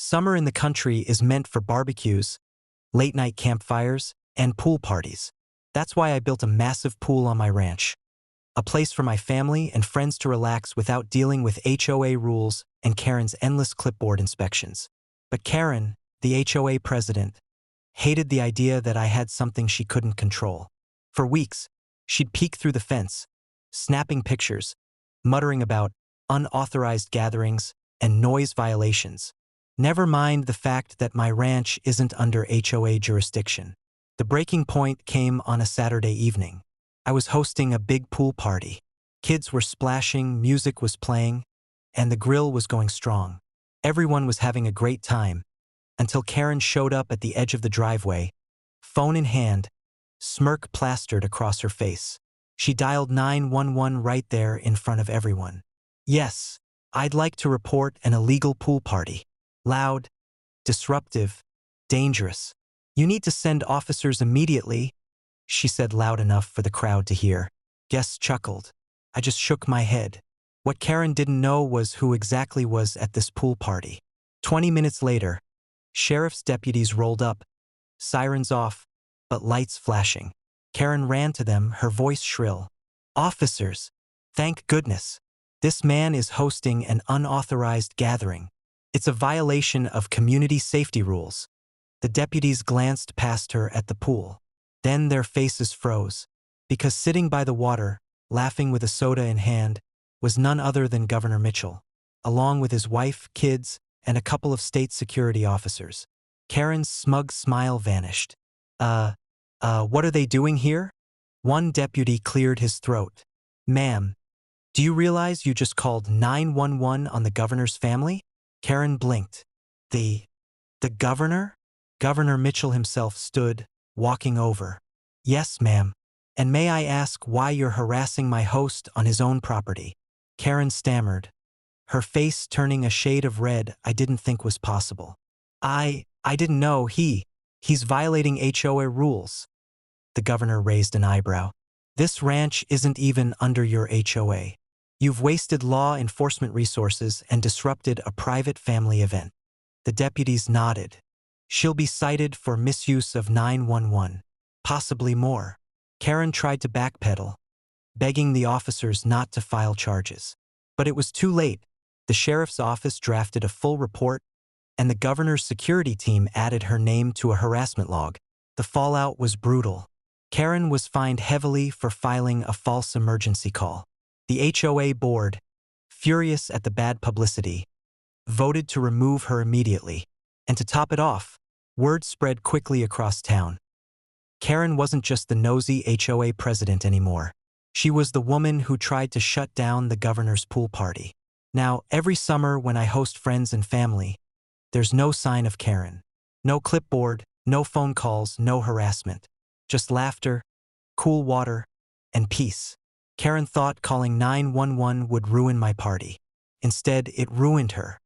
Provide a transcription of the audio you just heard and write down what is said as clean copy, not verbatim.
Summer in the country is meant for barbecues, late-night campfires, and pool parties. That's why I built a massive pool on my ranch. A place for my family and friends to relax without dealing with HOA rules and Karen's endless clipboard inspections. But Karen, the HOA president, hated the idea that I had something she couldn't control. For weeks, she'd peek through the fence, snapping pictures, muttering about unauthorized gatherings and noise violations. Never mind the fact that my ranch isn't under HOA jurisdiction. The breaking point came on a Saturday evening. I was hosting a big pool party. Kids were splashing, music was playing, and the grill was going strong. Everyone was having a great time, until Karen showed up at the edge of the driveway, phone in hand, smirk plastered across her face. She dialed 911 right there in front of everyone. "Yes, I'd like to report an illegal pool party. Loud, disruptive, dangerous. You need to send officers immediately," she said loud enough for the crowd to hear. Guests chuckled. I just shook my head. What Karen didn't know was who exactly was at this pool party. 20 minutes later, sheriff's deputies rolled up, sirens off, but lights flashing. Karen ran to them, her voice shrill. "Officers, thank goodness. This man is hosting an unauthorized gathering. It's a violation of community safety rules." The deputies glanced past her at the pool. Then their faces froze, because sitting by the water, laughing with a soda in hand, was none other than Governor Mitchell, along with his wife, kids, and a couple of state security officers. Karen's smug smile vanished. What are they doing here?" One deputy cleared his throat. "Ma'am, do you realize you just called 911 on the governor's family?" Karen blinked. The governor?" Governor Mitchell himself stood, walking over. "Yes, ma'am. And may I ask why you're harassing my host on his own property?" Karen stammered, her face turning a shade of red I didn't think was possible. I didn't know he's violating HOA rules." The governor raised an eyebrow. "This ranch isn't even under your HOA. You've wasted law enforcement resources and disrupted a private family event." The deputies nodded. "She'll be cited for misuse of 911, possibly more." Karen tried to backpedal, begging the officers not to file charges. But it was too late. The sheriff's office drafted a full report, and the governor's security team added her name to a harassment log. The fallout was brutal. Karen was fined heavily for filing a false emergency call. The HOA board, furious at the bad publicity, voted to remove her immediately. And to top it off, word spread quickly across town. Karen wasn't just the nosy HOA president anymore. She was the woman who tried to shut down the governor's pool party. Now, every summer when I host friends and family, there's no sign of Karen. No clipboard, no phone calls, no harassment. Just laughter, cool water, and peace. Karen thought calling 911 would ruin my party. Instead, it ruined her.